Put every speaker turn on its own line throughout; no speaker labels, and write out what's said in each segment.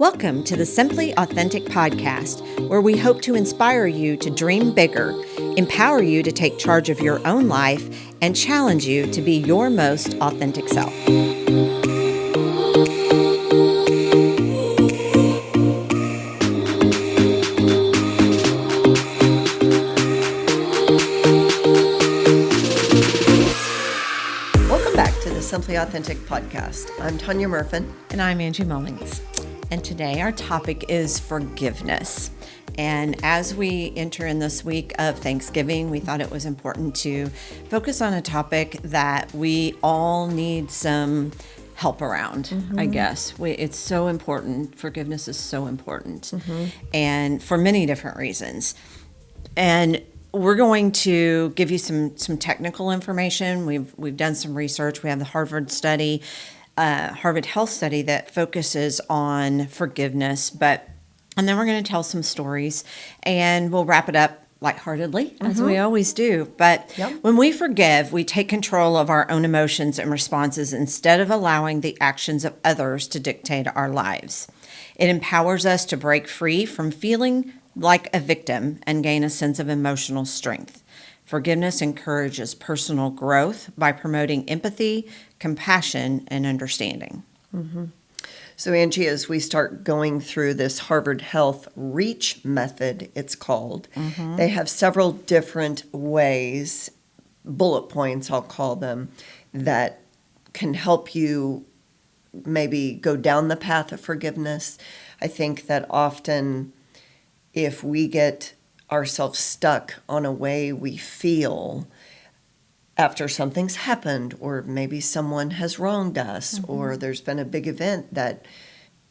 Welcome to the Simply Authentic podcast, where we hope to inspire you to dream bigger, empower you to take charge of your own life, and challenge you to be your most authentic self.
Welcome back to the Simply Authentic podcast. I'm Tanya Murfin.
And I'm Angie Mullings. And today our topic is forgiveness. And as we enter in this week of Thanksgiving, we thought it was important to focus on a topic that we all need some help around, I guess. It's so important. Forgiveness is so important. And for many different reasons. And we're going to give you some technical information. We've done some research. We have the Harvard Health study that focuses on forgiveness, and then we're going to tell some stories, and we'll wrap it up lightheartedly, as we always do. But when we forgive, we take control of our own emotions and responses instead of allowing the actions of others to dictate our lives. It empowers us to break free from feeling like a victim and gain a sense of emotional strength. Forgiveness encourages personal growth by promoting empathy, compassion, and understanding.
So, Angie, as we start going through this Harvard Health REACH method, it's called, they have several different ways, bullet points, I'll call them, that can help you maybe go down the path of forgiveness. I think that often if we get ourselves stuck on a way we feel after something's happened, or maybe someone has wronged us, or there's been a big event that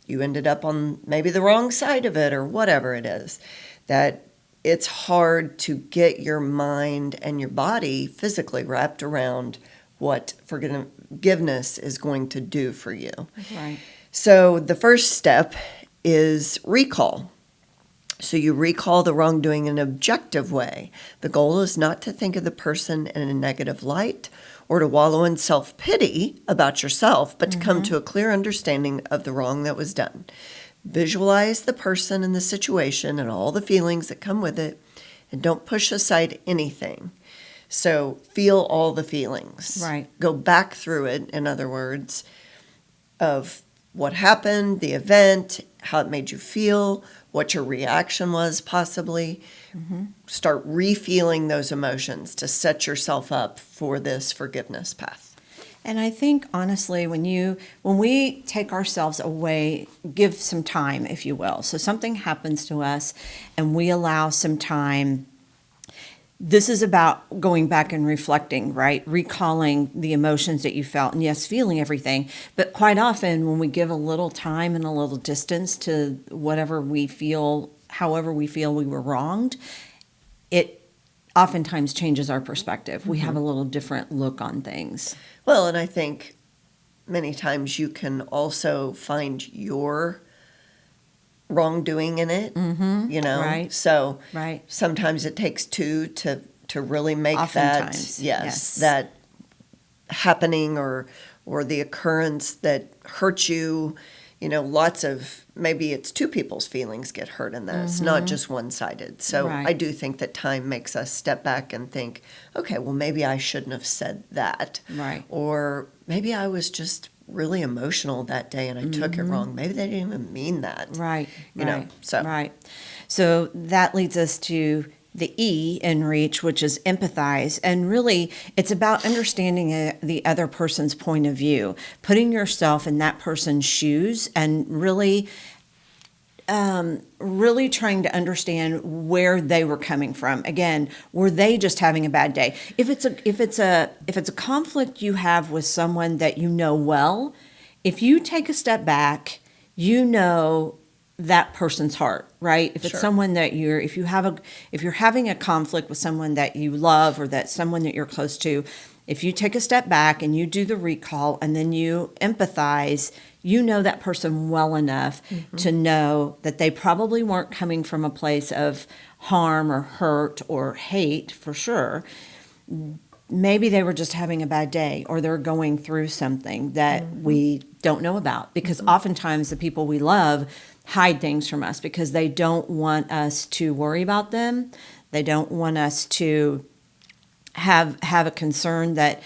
you ended up on maybe the wrong side of it, or whatever it is, that it's hard to get your mind and your body physically wrapped around what forgiveness is going to do for you.
Right.
So the first step is recall. So you recall the wrongdoing in an objective way. The goal is not to think of the person in a negative light or to wallow in self-pity about yourself, but to come to a clear understanding of the wrong that was done. Visualize the person and the situation and all the feelings that come with it, and don't push aside anything. So feel all the feelings.
Right.
Go back through it, in other words, of what happened, the event, how it made you feel, what your reaction was possibly. Start re-feeling those emotions to set yourself up for this forgiveness path.
And I think, honestly, when we take ourselves away, give some time, if you will. So something happens to us and we allow some time. This is about going back and reflecting, right? Recalling the emotions that you felt, and yes, feeling everything. But quite often when we give a little time and a little distance to whatever we feel, however we feel we were wronged, it oftentimes changes our perspective. We have a little different look on things.
Well, and I think many times you can also find your wrongdoing in it,
Right.
So
Right.
sometimes it takes two to really make
Oftentimes,
that,
yes.
that happening or the occurrence that hurt you. Lots of, maybe it's two people's feelings get hurt in this, not just one-sided. So
Right.
I do think that time makes us step back and think, okay, well, maybe I shouldn't have said that.
Right.
Or maybe I was just really emotional that day and I took it wrong. Maybe they didn't even mean that.
Right.
So.
So that leads us to the E in REACH, which is empathize. And really, it's about understanding the other person's point of view, putting yourself in that person's shoes, and really trying to understand where they were coming from. Again, were they just having a bad day? If it's a conflict you have with someone that you know well, if you take a step back, you know that person's heart, right? If it's someone that if you're having a conflict with someone that you love or that someone that you're close to, if you take a step back and you do the recall and then you empathize, you know that person well enough to know that they probably weren't coming from a place of harm or hurt or hate, for sure. Maybe they were just having a bad day, or they're going through something that we don't know about, because oftentimes the people we love, hide things from us because they don't want us to worry about them. They don't want us to have a concern that,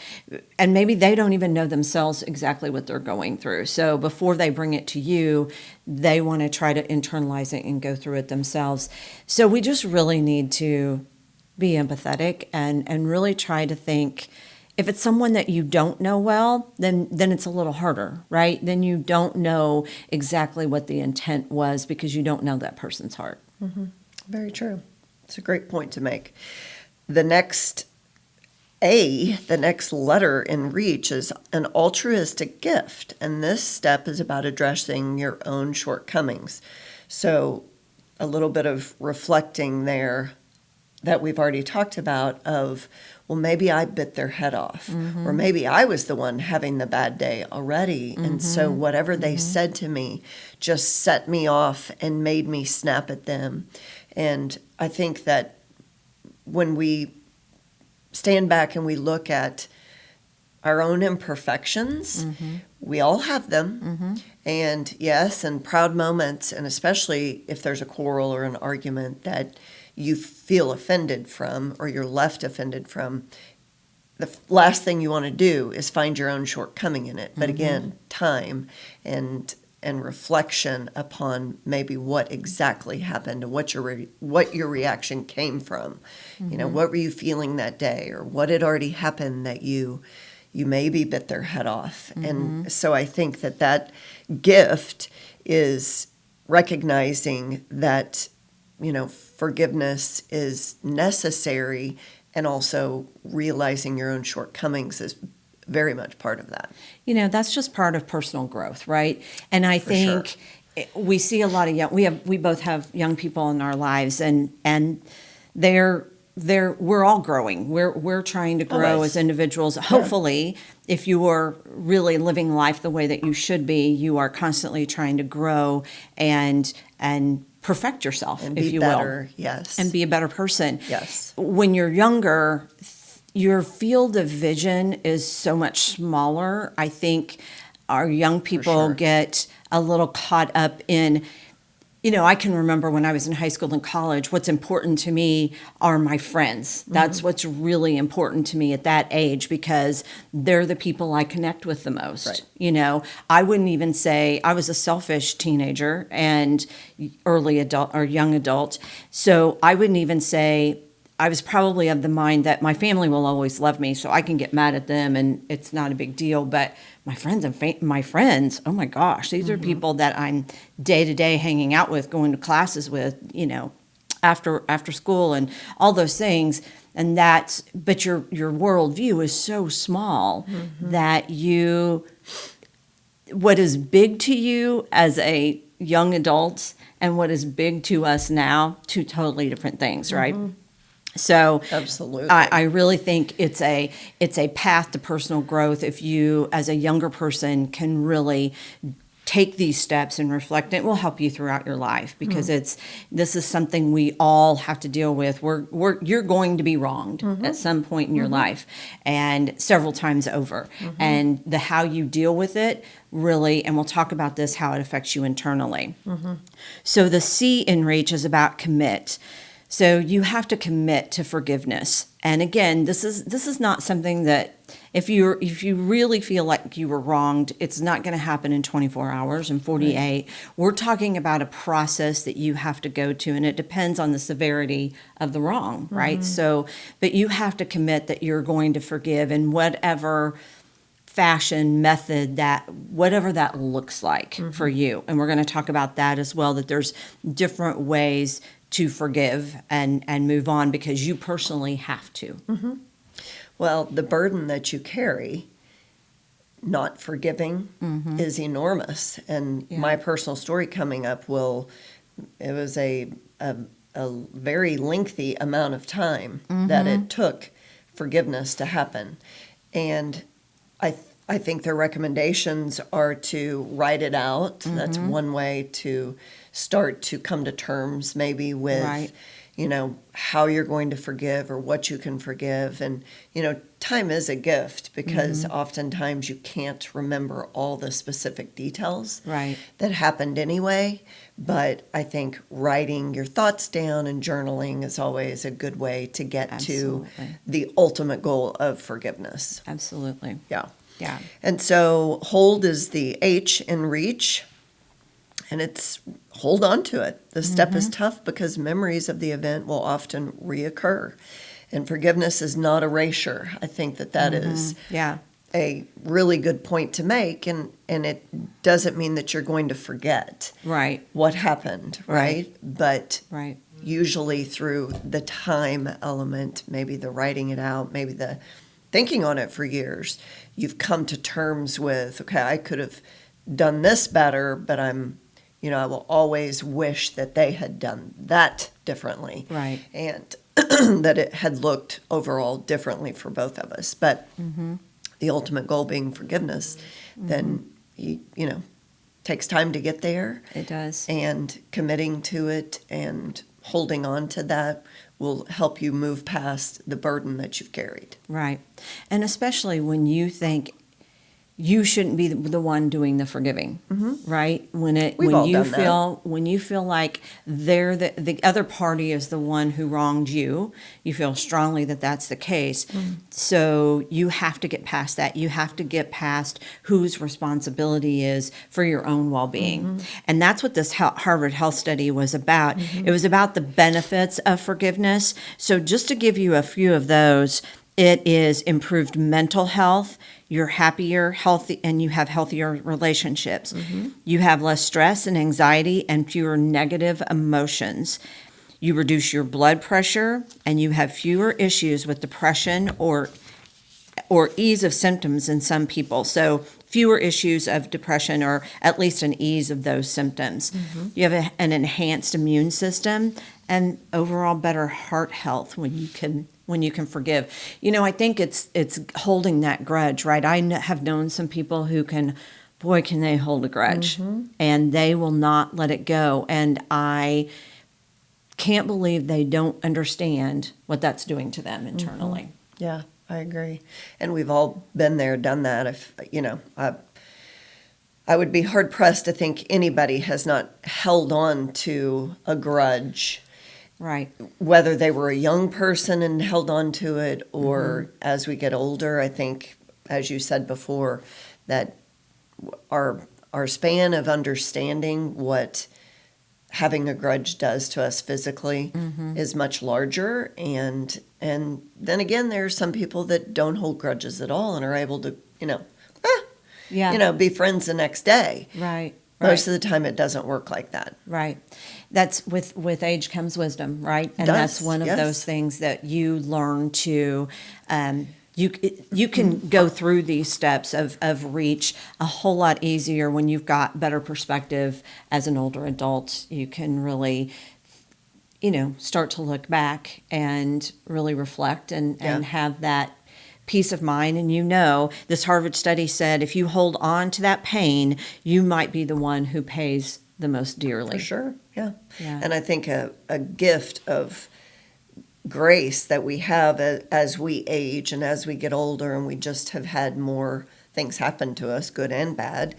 and maybe they don't even know themselves exactly what they're going through. So before they bring it to you, they want to try to internalize it and go through it themselves. So we just really need to be empathetic and really try to think, if it's someone that you don't know well, then it's a little harder, right? Then you don't know exactly what the intent was because you don't know that person's heart.
Mm-hmm. Very true. It's a great point to make. The next letter in REACH is an altruistic gift. And this step is about addressing your own shortcomings. So a little bit of reflecting there that we've already talked about of, well, maybe I bit their head off, or maybe I was the one having the bad day already. And so whatever they said to me just set me off and made me snap at them. And I think that when we stand back and we look at our own imperfections, we all have them. And yes, and proud moments, and especially if there's a quarrel or an argument that you feel offended from or you're left offended from, the last thing you want to do is find your own shortcoming in it. But again, time and reflection upon maybe what exactly happened and what your reaction came from. You know, what were you feeling that day, or what had already happened that you maybe bit their head off. And so I think that gift is recognizing that, you know, forgiveness is necessary, and also realizing your own shortcomings is very much part of that.
You know, that's just part of personal growth, right? And I think we see a lot of we both have young people in our lives, and we're all growing. We're trying to grow as individuals. Hopefully, if you are really living life the way that you should be, you are constantly trying to grow and perfect yourself,
And
if
be
you
better,
will.
yes.
And be a better person.
Yes.
When you're younger, your field of vision is so much smaller. I think our young people get a little caught up in, you know, I can remember when I was in high school and college, what's important to me are my friends. That's what's really important to me at that age, because they're the people I connect with the most.
Right.
You know, I wouldn't even say I was a selfish teenager and early adult or young adult. So I wouldn't even say, I was probably of the mind that my family will always love me, so I can get mad at them and it's not a big deal. But my friends oh my gosh, these are people that I'm day to day hanging out with, going to classes with, you know, after school and all those things. And but your worldview is so small that what is big to you as a young adult and what is big to us now, two totally different things, right? So
absolutely,
I really think it's a path to personal growth if you, as a younger person, can really take these steps and reflect. It will help you throughout your life, because this is something we all have to deal with. You're going to be wronged at some point in your life, and several times over. And how you deal with it really, and we'll talk about this, how it affects you internally. So the C in REACH is about commit. So you have to commit to forgiveness. And again, this is not something that if you really feel like you were wronged, it's not going to happen in 24 hours and 48. Right. We're talking about a process that you have to go to, and it depends on the severity of the wrong, right? So, but you have to commit that you're going to forgive in whatever fashion, method, whatever that looks like for you. And we're going to talk about that as well, that there's different ways to forgive and move on, because you personally have to.
Well, the burden that you carry, not forgiving, is enormous. And my personal story coming up it was a very lengthy amount of time that it took forgiveness to happen. And I think their recommendations are to write it out. That's one way to start to come to terms maybe with, how you're going to forgive or what you can forgive. And, time is a gift because oftentimes you can't remember all the specific details that happened anyway. But I think writing your thoughts down and journaling is always a good way to get to the ultimate goal of forgiveness.
Absolutely.
Yeah.
Yeah.
And so hold is the H in reach. And it's hold on to it. The step is tough because memories of the event will often reoccur. And forgiveness is not erasure. I think that is a really good point to make. And it doesn't mean that you're going to forget what happened, right? But usually through the time element, maybe the writing it out, maybe the thinking on it for years, you've come to terms with, okay, I could have done this better, but I will always wish that they had done that differently.
Right.
And that it had looked overall differently for both of us. But the ultimate goal being forgiveness, then, takes time to get there.
It does.
And committing to it and holding on to that will help you move past the burden that you've carried.
Right. And especially when you think you shouldn't be the one doing the forgiving, right? When you feel like they're the other party is the one who wronged you, you feel strongly that that's the case. So you have to get past that. You have to get past whose responsibility is for your own well-being. And that's what this Harvard Health study was about. It was about the benefits of forgiveness. So just to give you a few of those, it is improved mental health. You're happier, healthy, and you have healthier relationships. You have less stress and anxiety and fewer negative emotions. You reduce your blood pressure, and you have fewer issues with depression or ease of symptoms in some people. So fewer issues of depression, or at least an ease of those symptoms. You have an enhanced immune system and overall better heart health when you can forgive. I think it's holding that grudge, right? I have known some people who can they hold a grudge, and they will not let it go. And I can't believe they don't understand what that's doing to them internally.
Yeah, I agree. And we've all been there, done that. If I would be hard pressed to think anybody has not held on to a grudge.
Right.
Whether they were a young person and held on to it, or as we get older, I think, as you said before, that our span of understanding what having a grudge does to us physically is much larger. And then again, there are some people that don't hold grudges at all and are able to, be friends the next day.
Right.
Most of the time, it doesn't work like that.
Right. That's with age comes wisdom, right? And that's one of those things that you learn to. You can go through these steps of reach a whole lot easier when you've got better perspective as an older adult. You can really, start to look back and really reflect and have that peace of mind. And this Harvard study said if you hold on to that pain, you might be the one who pays the most dearly.
For sure, yeah. And I think a gift of grace that we have as we age and as we get older, and we just have had more things happen to us, good and bad,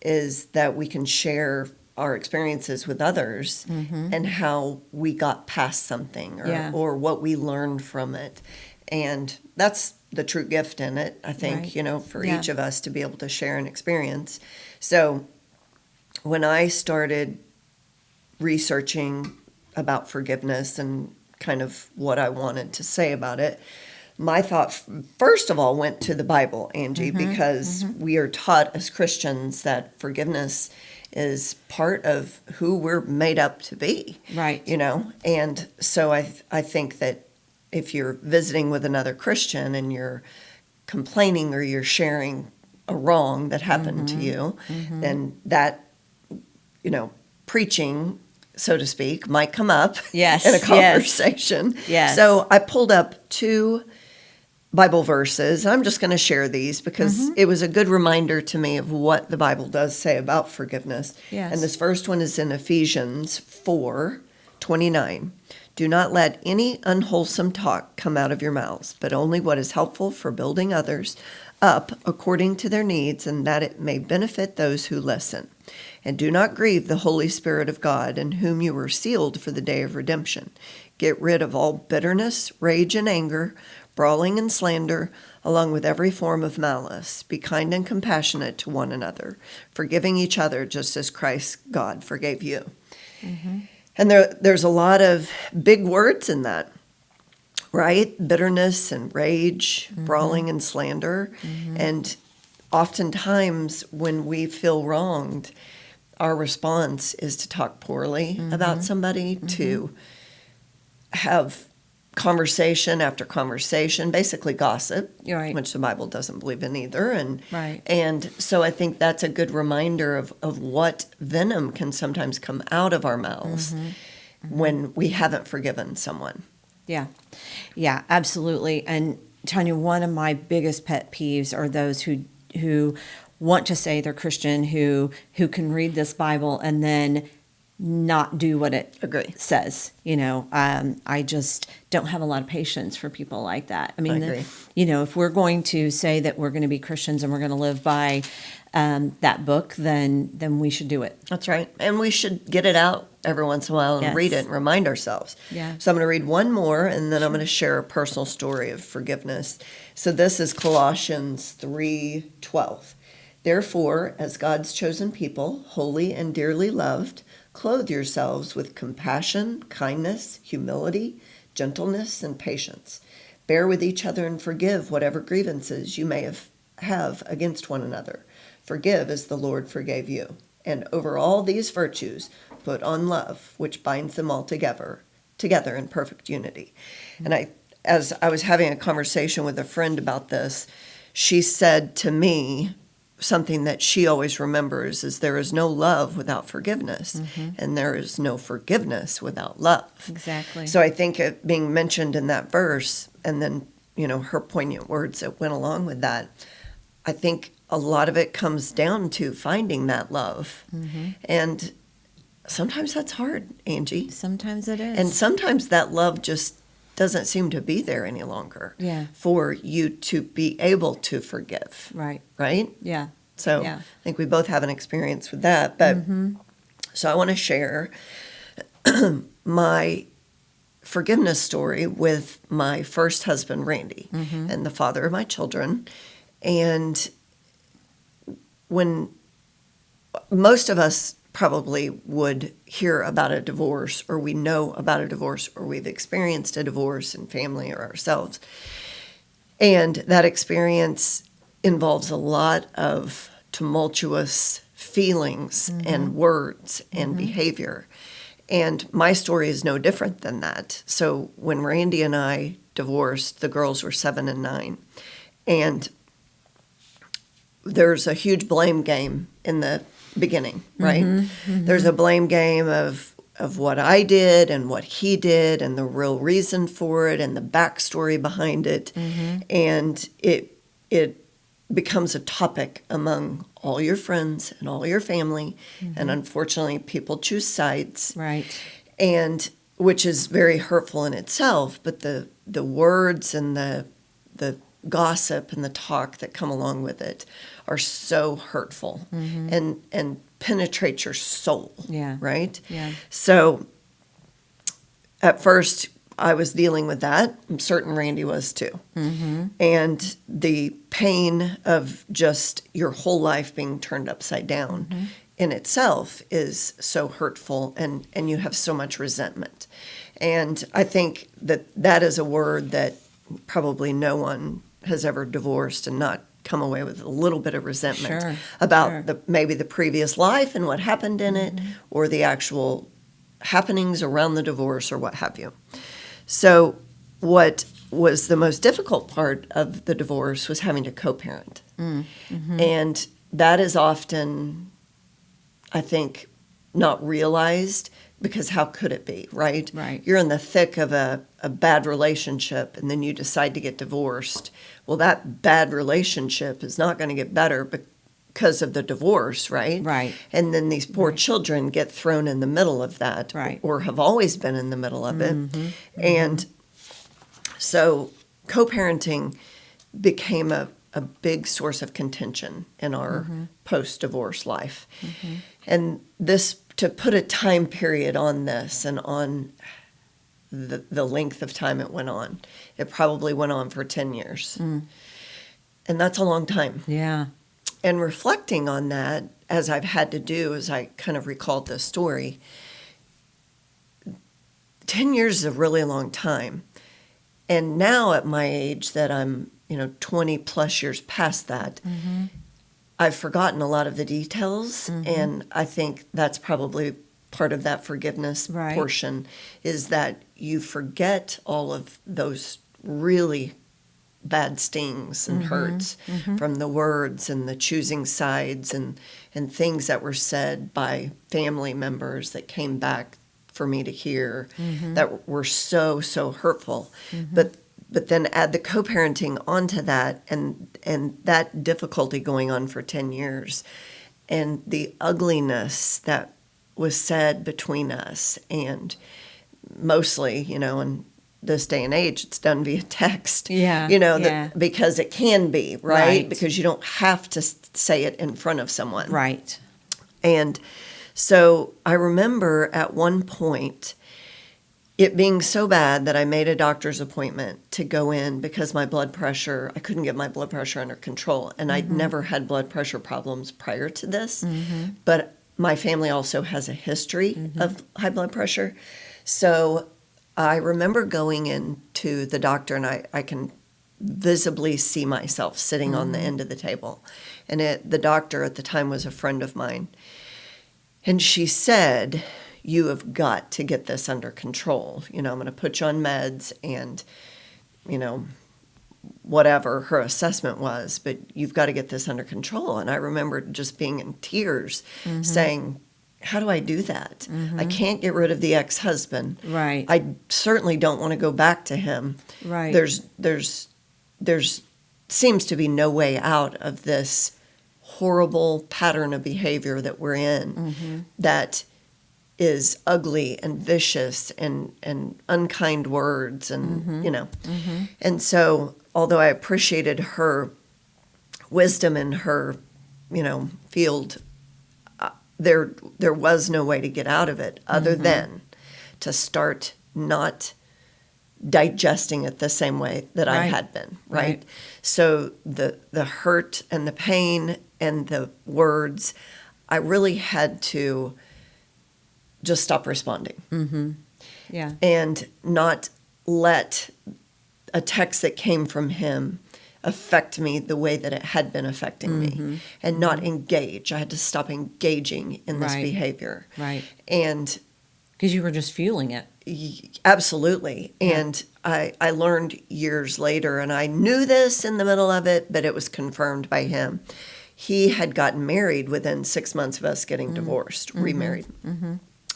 is that we can share our experiences with others and how we got past something or what we learned from it. And that's the true gift in it, I think, for each of us to be able to share an experience. So when I started researching about forgiveness and kind of what I wanted to say about it, my thought, first of all, went to the Bible, Angie, because we are taught as Christians that forgiveness is part of who we're made up to be.
Right.
And so I think that if you're visiting with another Christian and you're complaining or you're sharing a wrong that happened to you, then that, preaching, so to speak, might come up in a conversation.
Yes.
So I pulled up 2 Bible verses. I'm just going to share these because it was a good reminder to me of what the Bible does say about forgiveness.
Yes.
And this first one is in Ephesians 4:29. Do not let any unwholesome talk come out of your mouths, but only what is helpful for building others up according to their needs, and that it may benefit those who listen. And do not grieve the Holy Spirit of God, in whom you were sealed for the day of redemption. Get rid of all bitterness, rage, and anger, brawling and slander, along with every form of malice. Be kind and compassionate to one another, forgiving each other just as Christ God forgave you. Mm-hmm. And there's a lot of big words in that, right? Bitterness and rage, brawling and slander. And oftentimes when we feel wronged, our response is to talk poorly about somebody, to have conversation after conversation, basically gossip,
Right.
which the Bible doesn't believe in either.
Right.
And so I think that's a good reminder of what venom can sometimes come out of our mouths when we haven't forgiven someone.
Yeah. Yeah, absolutely. And Tanya, one of my biggest pet peeves are those who want to say they're Christian, who can read this Bible and then not do what it
Agree.
says. I just don't have a lot of patience for people like that. I mean,
agree.
If we're going to say that we're going to be Christians and we're going to live by that book, then we should do it.
That's right. And we should get it out every once in a while and
Yes.
read it and remind ourselves.
Yeah.
So I'm going to read one more, and then I'm going to share a personal story of forgiveness. So this is Colossians 3:12. Therefore, as God's chosen people, holy and dearly loved, clothe yourselves with compassion, kindness, humility, gentleness, and patience. Bear with each other and forgive whatever grievances you may have against one another. Forgive as the Lord forgave you. And over all these virtues, put on love, which binds them all together in perfect unity. And as I was having a conversation with a friend about this, she said to me, something that she always remembers is there is no love without forgiveness, and there is no forgiveness without love.
Exactly.
So I think it being mentioned in that verse, and then, her poignant words that went along with that, I think a lot of it comes down to finding that love. And sometimes that's hard, Angie.
Sometimes it is.
And sometimes that love just doesn't seem to be there any longer for you to be able to forgive.
Right.
Right?
Yeah.
So
Yeah.
I think we both have an experience with that. But so I want to share my forgiveness story with my first husband, Randy, and the father of my children. And when most of us probably would hear about a divorce, or we know about a divorce, or we've experienced a divorce in family or ourselves. And that experience involves a lot of tumultuous feelings and words and behavior. And my story is no different than that. So when Randy and I divorced, the girls were 7 and 9. And there's a huge blame game in the beginning, right? There's a blame game of what I did and what he did and the real reason for it and the backstory behind it. And it becomes a topic among all your friends and all your family. And unfortunately, people choose sides.
Right.
And which is very hurtful in itself, but the words and the gossip and the talk that come along with it are so hurtful and penetrate your soul.
Yeah.
Right?
Yeah.
So at first I was dealing with that. I'm certain Randy was too. And the pain of just your whole life being turned upside down in itself is so hurtful, and you have so much resentment. And I think that is a word that probably no one has ever divorced and not come away with a little bit of resentment about maybe the previous life and what happened in it, or the actual happenings around the divorce or what have you. So what was the most difficult part of the divorce was having to co-parent. And that is often, I think, not realized, because how could it be, right?
Right.
You're in the thick of a bad relationship, and then you decide to get divorced. Well, that bad relationship is not going to get better because of the divorce, right?
Right.
And then these poor children get thrown in the middle of that,
Right.
or have always been in the middle of it. And so co-parenting became a big source of contention in our post-divorce life. And this, to put a time period on this and on the length of time it went on, it probably went on for 10 years. And that's a long time.
Yeah.
And reflecting on that, as I've had to do, as I kind of recalled this story, 10 years is a really long time. And now at my age that I'm, 20 plus years past that, I've forgotten a lot of the details. And I think that's probably part of that forgiveness portion, is that you forget all of those really bad stings and hurts from the words and the choosing sides and things that were said by family members that came back for me to hear that were so hurtful. But then add the co-parenting onto that, and that difficulty going on for 10 years, and the ugliness that was said between us, and mostly, in this day and age, it's done via text. Because it can be, right? Because you don't have to say it in front of someone.
Right.
And so I remember at one point it being so bad that I made a doctor's appointment to go in because I couldn't get my blood pressure under control. And I'd never had blood pressure problems prior to this. But my family also has a history of high blood pressure. So I remember going into the doctor, and I can visibly see myself sitting on the end of the table. And the doctor at the time was a friend of mine. And she said, "You have got to get this under control. I'm going to put you on meds and, whatever her assessment was, but you've got to get this under control." And I remember just being in tears saying, "How do I do that? I can't get rid of the ex-husband.
Right.
I certainly don't want to go back to him.
Right.
There's seems to be no way out of this horrible pattern of behavior that we're in that is ugly and vicious and unkind words and And so although I appreciated her wisdom in her field, there was no way to get out of it other than to start not digesting it the same way that I had been, right? So the hurt and the pain and the words, I really had to just stop responding.
Yeah.
And not let a text that came from him affect me the way that it had been affecting me, and not engage. I had to stop engaging in this behavior.
Right.
And
because you were just fueling it.
Absolutely.
Yeah.
And I learned years later, and I knew this in the middle of it, but it was confirmed by him. He had gotten married within 6 months of us getting divorced, remarried.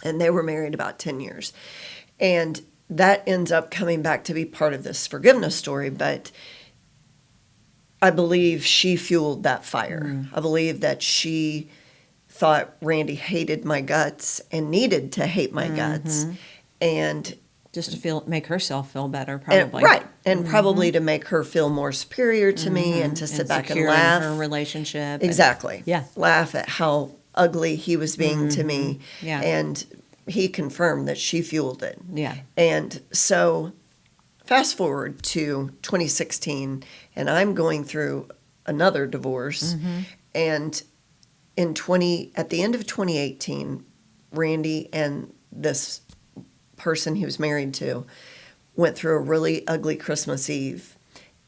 And they were married about 10 years. And that ends up coming back to be part of this forgiveness story, but I believe she fueled that fire. I believe that she thought Randy hated my guts and needed to hate my guts. And
just to make herself feel better, probably.
And probably to make her feel more superior to me and to sit back and
secure
laugh.
in her relationship.
Exactly.
Yeah.
Laugh at how ugly he was being to me.
Yeah.
And he confirmed that she fueled it.
Yeah.
And so fast forward to 2016, and I'm going through another divorce. And at the end of 2018, Randy and this person he was married to went through a really ugly Christmas Eve,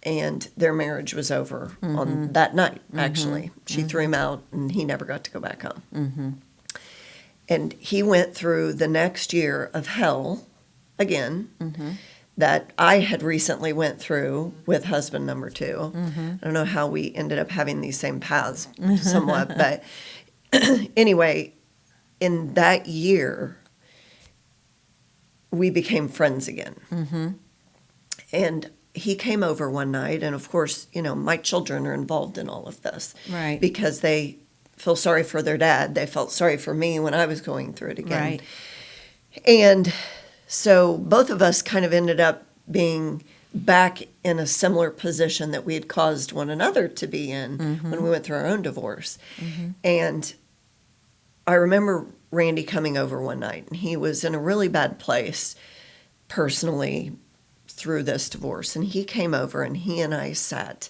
and their marriage was over on that night, actually. She threw him out, and he never got to go back home. And he went through the next year of hell again that I had recently went through with husband number 2. I don't know how we ended up having these same paths somewhat, but anyway, in that year, we became friends again. And he came over one night, and of course, my children are involved in all of this.
Right.
Because they feel sorry for their dad. They felt sorry for me when I was going through it again.
Right.
And so both of us kind of ended up being back in a similar position that we had caused one another to be in when we went through our own divorce. And I remember Randy coming over one night, and he was in a really bad place personally through this divorce. And he came over, and he and I sat,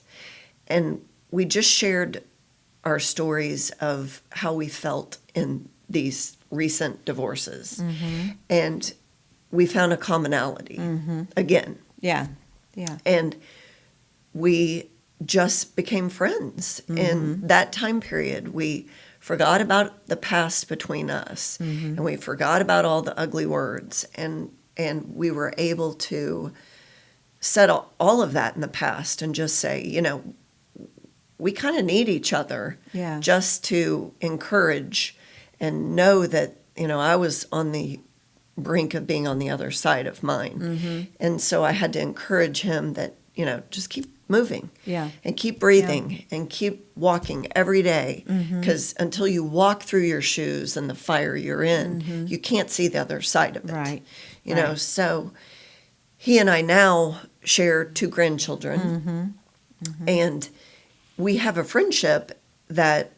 and we just shared our stories of how we felt in these recent divorces. And we found a commonality again.
Yeah. Yeah.
And we just became friends. In that time period, we forgot about the past between us, and we forgot about all the ugly words, and we were able to set all of that in the past and just say, we kind of need each other just to encourage and know that, I was on the brink of being on the other side of mine. And so I had to encourage him that, just keep moving and keep breathing and keep walking every day, because until you walk through your shoes and the fire you're in, you can't see the other side of it.
Right.
You know, so he and I now share 2 grandchildren, and we have a friendship that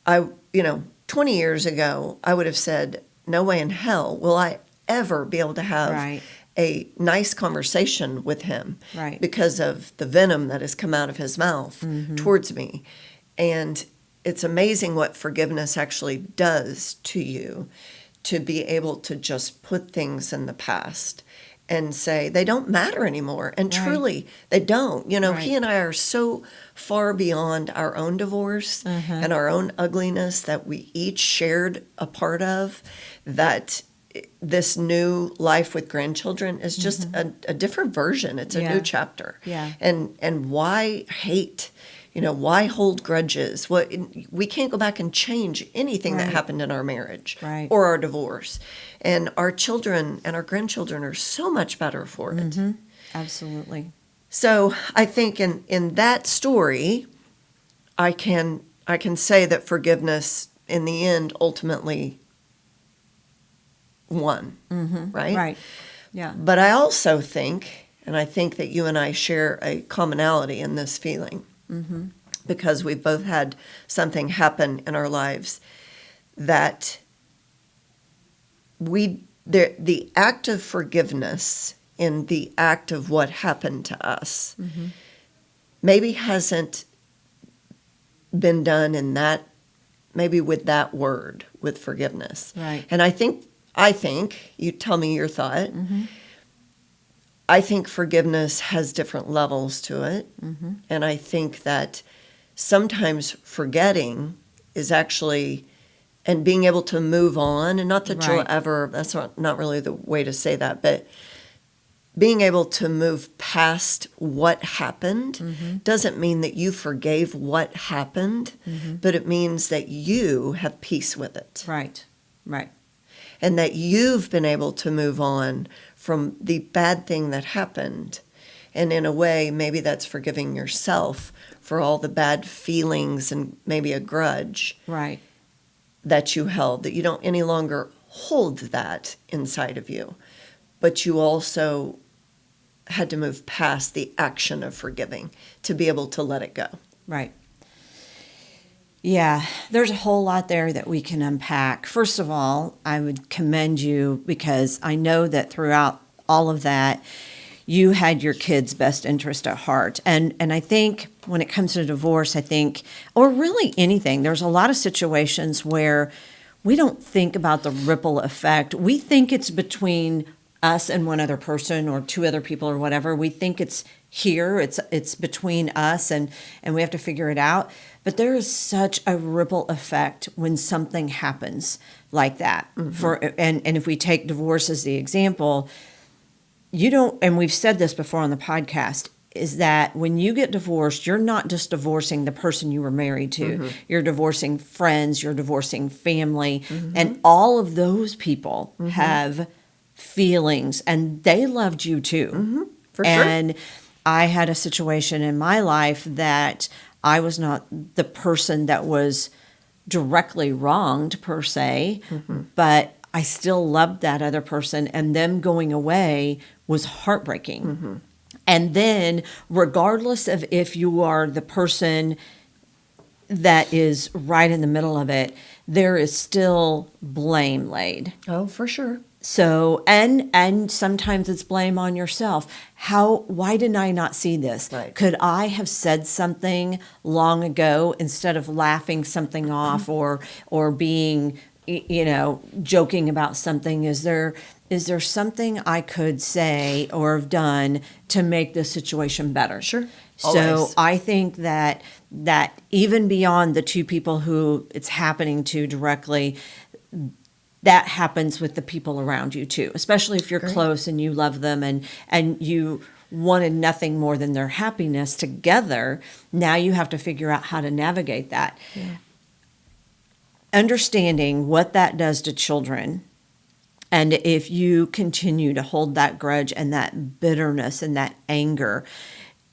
20 years ago, I would have said, no way in hell will I ever be able to have a nice conversation with him because of the venom that has come out of his mouth towards me. And it's amazing what forgiveness actually does to you, to be able to just put things in the past and say they don't matter anymore. And truly, they don't. He and I are so far beyond our own divorce and our own ugliness that we each shared a part of, that this new life with grandchildren is just a different version. It's a new chapter. And why hate? Why hold grudges? We can't go back and change anything that happened in our marriage or our divorce. And our children and our grandchildren are so much better for it.
Absolutely.
So I think in that story, I can say that forgiveness in the end ultimately won, right?
Right, yeah.
But I also think, and I think that you and I share a commonality in this feeling, because we've both had something happen in our lives that the act of forgiveness in the act of what happened to us maybe hasn't been done in that, maybe with that word, with forgiveness.
Right.
And I think, you tell me your thought, I think forgiveness has different levels to it. And I think that sometimes forgetting is actually, and being able to move on, and not that you'll ever, that's not really the way to say that, but being able to move past what happened doesn't mean that you forgave what happened, but it means that you have peace with it.
Right.
And that you've been able to move on from the bad thing that happened. And in a way, maybe that's forgiving yourself for all the bad feelings and maybe a grudge that you held, that you don't any longer hold that inside of you. But you also had to move past the action of forgiving to be able to let it go.
Right. Yeah, there's a whole lot there that we can unpack. First of all, I would commend you, because I know that throughout all of that, you had your kids' best interest at heart. And I think when it comes to divorce, or really anything, there's a lot of situations where we don't think about the ripple effect. We think it's between us and one other person or 2 other people or whatever. We think it's here, it's between us, and we have to figure it out. But there is such a ripple effect when something happens like that. And if we take divorce as the example, you don't, and we've said this before on the podcast, is that when you get divorced, you're not just divorcing the person you were married to. You're divorcing friends, you're divorcing family, and all of those people have feelings, and they loved you too.
For
and
sure.
I had a situation in my life that I was not the person that was directly wronged per se, but I still loved that other person, and them going away was heartbreaking. And then, regardless of if you are the person that is right in the middle of it, there is still blame laid.
Oh, for sure.
So, and sometimes it's blame on yourself. Why did I not see this?
Right.
Could I have said something long ago instead of laughing something off or being, joking about something? Is there something I could say or have done to make the situation better?
Sure.
So
Always.
I think that even beyond the two people who it's happening to directly, that happens with the people around you too, especially if you're close and you love them and you wanted nothing more than their happiness together. Now you have to figure out how to navigate that.
Yeah.
Understanding what that does to children, and if you continue to hold that grudge and that bitterness and that anger,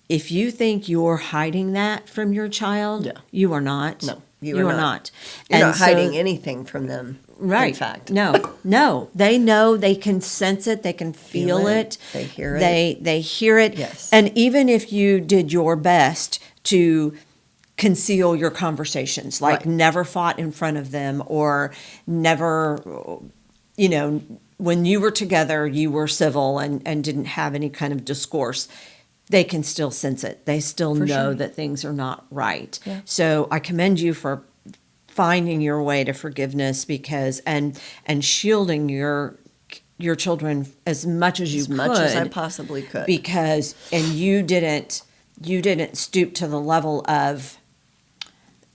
if you think you're hiding that from your child, you are not.
No, you
are
are
not.
You're
And
not hiding anything from them.
Right.
In fact.
No. They know, they can sense it, they can feel it.
They hear it.
They hear it.
Yes.
And even if you did your best to conceal your conversations, like never fought in front of them or never, when you were together, you were civil and didn't have any kind of discourse, they can still sense it. They still know that things are not right.
Yeah.
So I commend you for finding your way to forgiveness and shielding your children as much as you could.
As much as I possibly could.
Because you didn't stoop to the level of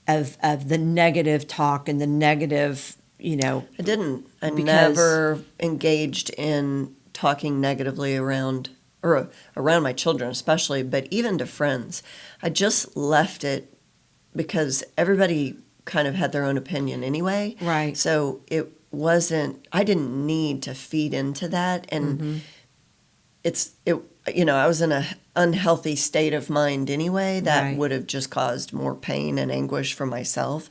the negative talk and the negative,
I didn't. I never engaged in talking negatively around my children especially, but even to friends. I just left it because everybody kind of had their own opinion anyway.
Right.
So I didn't need to feed into that. And I was in an unhealthy state of mind anyway that would have just caused more pain and anguish for myself.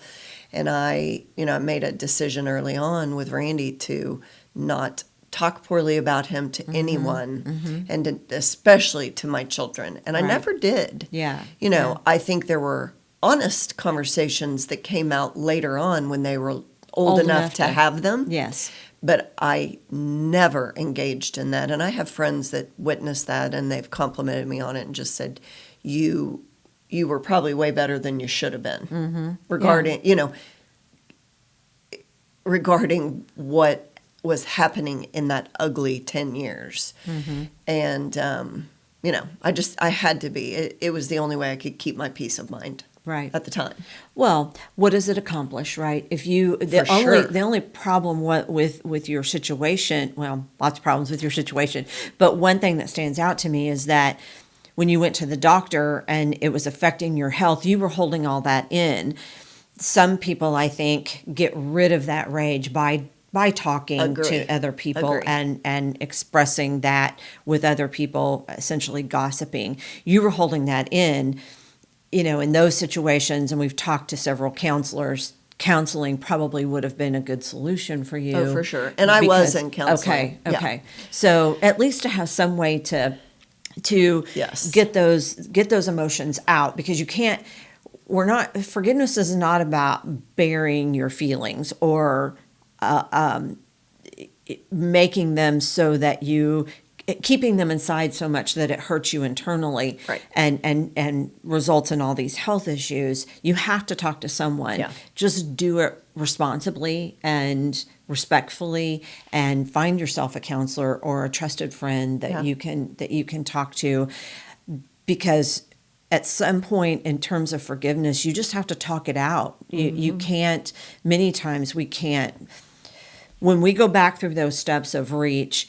And I made a decision early on with Randy to not talk poorly about him to anyone, and especially to my children. And I never did.
Yeah.
I think there were honest conversations that came out later on when they were old enough to have them.
Yes.
But I never engaged in that. And I have friends that witnessed that, and they've complimented me on it and just said, you were probably way better than you should have been regarding what was happening in that ugly 10 years. And, I had to be. It was the only way I could keep my peace of mind.
Right.
At the time.
Well, what does it accomplish, right? If you the only problem with your situation, well, lots of problems with your situation, but one thing that stands out to me is that when you went to the doctor and it was affecting your health, you were holding all that in. Some people, I think, get rid of that rage by talking to other people and expressing that with other people, essentially gossiping. You were holding that in. In those situations, and we've talked to several counselors, counseling probably would have been a good solution for you.
Oh, for sure. And I was in counseling.
Okay. Yeah. So at least to have some way to get those emotions out, because you can't. Forgiveness is not about burying your feelings or making them so that keeping them inside so much that it hurts you internally, and results in all these health issues. You have to talk to someone. Yeah. Just do it responsibly and respectfully, and find yourself a counselor or a trusted friend that you can talk to, because at some point in terms of forgiveness, you just have to talk it out. You can't. Many times we can't. When we go back through those steps of reach,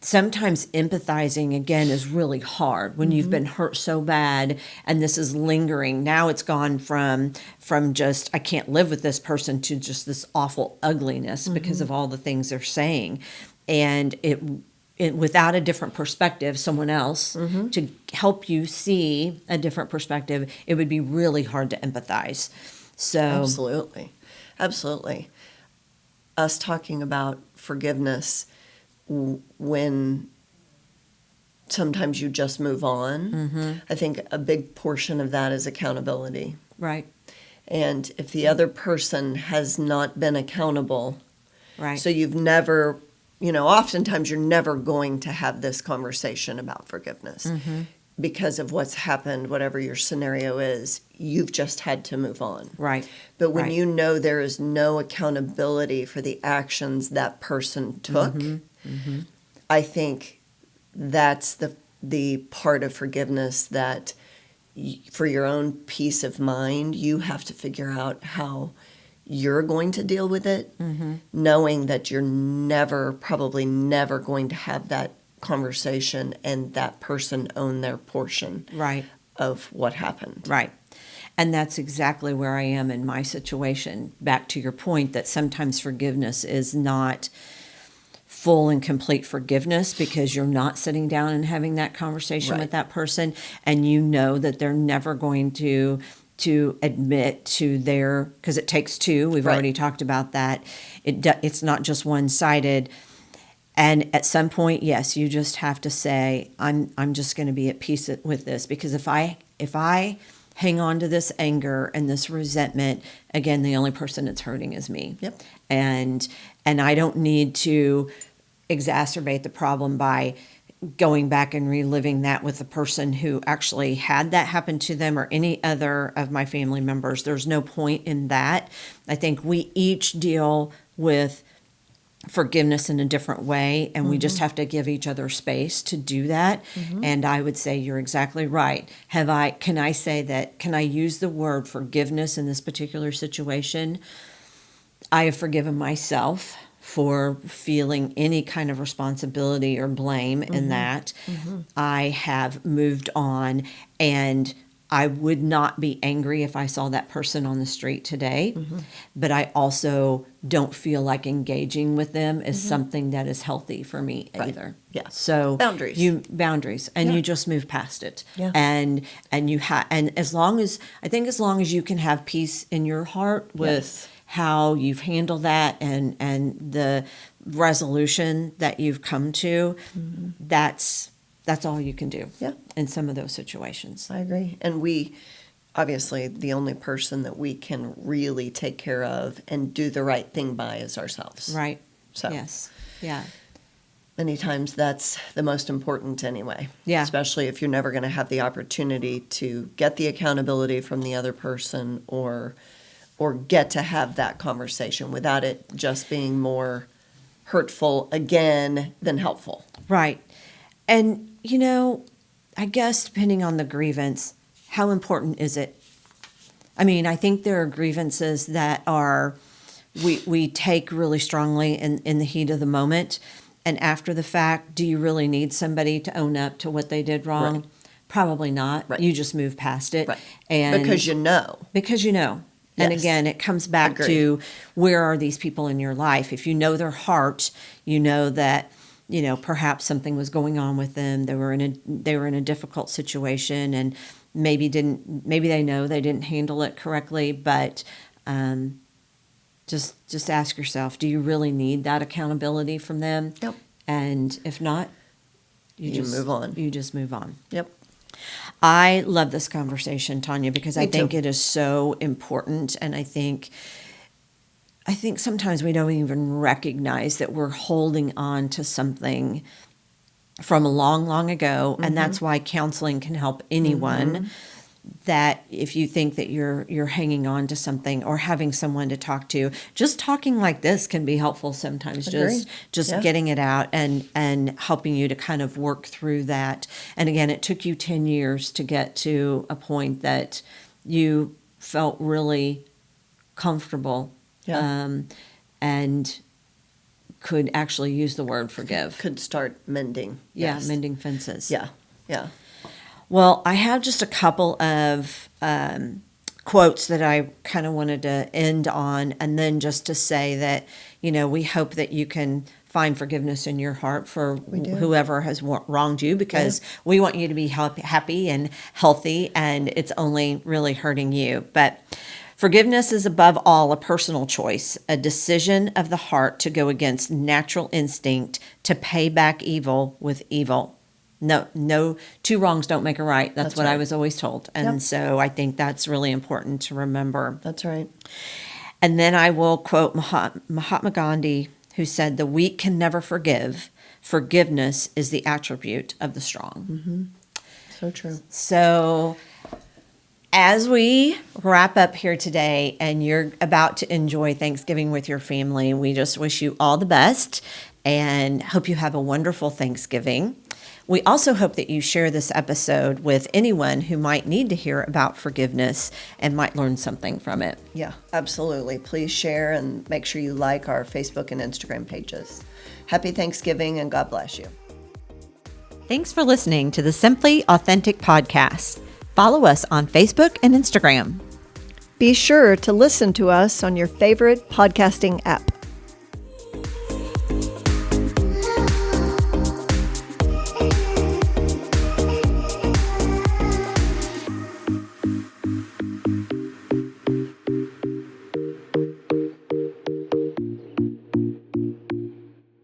sometimes empathizing again is really hard when you've been hurt so bad and this is lingering. Now it's gone from just, I can't live with this person, to just this awful ugliness because of all the things they're saying. And without a different perspective, someone else,
Mm-hmm.
to help you see a different perspective, it would be really hard to empathize. So,
Absolutely. Absolutely. Us talking about forgiveness when sometimes you just move on,
mm-hmm,
I think a big portion of that is accountability.
right,
And if the other person has not been accountable,
right,
so you've never, oftentimes you're never going to have this conversation about forgiveness
mm-hmm,
because of what's happened, whatever your scenario is, you've just had to move on.
right.
But when
right.
you know there is no accountability for the actions that person took,
Mm-hmm.
I think that's the part of forgiveness that for your own peace of mind, you have to figure out how you're going to deal with it,
Mm-hmm.
knowing that you're probably never going to have that conversation and that person own their portion
Right,
of what happened.
right. And that's exactly where I am in my situation. Back to your point that sometimes forgiveness is not full and complete forgiveness because you're not sitting down and having that conversation
Right.
with that person, and you know that they're never going to admit to their, because it takes two. We've
Right.
already talked about that. It's not just one-sided. And at some point, yes, you just have to say, I'm just going to be at peace with this, because if I hang on to this anger and this resentment, again, the only person it's hurting is me.
Yep.
And I don't need to exacerbate the problem by going back and reliving that with the person who actually had that happen to them or any other of my family members. There's no point in that. I think we each deal with forgiveness in a different way, and we just have to give each other space to do that. And I would say you're exactly right. Can I use the word forgiveness in this particular situation? I have forgiven myself for feeling any kind of responsibility or blame in that. I have moved on, and I would not be angry if I saw that person on the street today, but I also don't feel like engaging with them is something that is healthy for me either.
Yeah.
So
Boundaries.
And
Yeah.
you just move past it.
Yeah.
And as long as you can have peace in your heart with
Yes.
how you've handled that and the resolution that you've come to, that's all you can do.
Yeah.
In some of those situations.
I agree. And obviously, the only person that we can really take care of and do the right thing by is ourselves.
Right.
So
Yes. Yeah.
many times that's the most important anyway.
Yeah.
Especially if you're never going to have the opportunity to get the accountability from the other person or get to have that conversation without it just being more hurtful again than helpful.
Right. And, I guess depending on the grievance, how important is it? I mean, I think there are grievances that we take really strongly in the heat of the moment. And after the fact, do you really need somebody to own up to what they did wrong?
Right.
Probably not.
Right.
You just move past it.
Right.
And
Because you know.
And
Yes.
again, it comes back
Agree.
to, where are these people in your life? If you know their heart, you know that, perhaps something was going on with them. They were in a difficult situation, and maybe they know they didn't handle it correctly, but just ask yourself, do you really need that accountability from them?
Yep.
And if not, you just
move on.
You just move on.
Yep.
I love this conversation, Tanya, because I
Me
think
too.
it is so important, and I think sometimes we don't even recognize that we're holding on to something from a long, long ago, and that's why counseling can help anyone. That if you think that you're hanging on to something or having someone to talk to, just talking like this can be helpful sometimes.
Agreed.
Just
Yeah.
getting it out and helping you to kind of work through that. And again, it took you 10 years to get to a point that you felt really comfortable,
Yeah.
and could actually use the word forgive.
Could start mending.
Yeah,
Yes.
mending fences.
Yeah. Yeah.
Well, I have just a couple of quotes that I kind of wanted to end on, and then just to say that, we hope that you can find forgiveness in your heart for whoever has wronged you, because we want you to be happy and healthy, and it's only really hurting you. But forgiveness is above all a personal choice, a decision of the heart to go against natural instinct to pay back evil with evil. No, two wrongs don't make a right. That's what right. I was always told. And so I think that's really important to remember.
That's right.
And then I will quote Mahatma Gandhi, who said, "The weak can never forgive. Forgiveness is the attribute of the strong."
Mm-hmm. So true.
So as we wrap up here today and you're about to enjoy Thanksgiving with your family, we just wish you all the best and hope you have a wonderful Thanksgiving. We also hope that you share this episode with anyone who might need to hear about forgiveness and might learn something from it.
Yeah, absolutely. Please share and make sure you like our Facebook and Instagram pages. Happy Thanksgiving and God bless you.
Thanks for listening to the Simply Authentic podcast. Follow us on Facebook and Instagram.
Be sure to listen to us on your favorite podcasting app.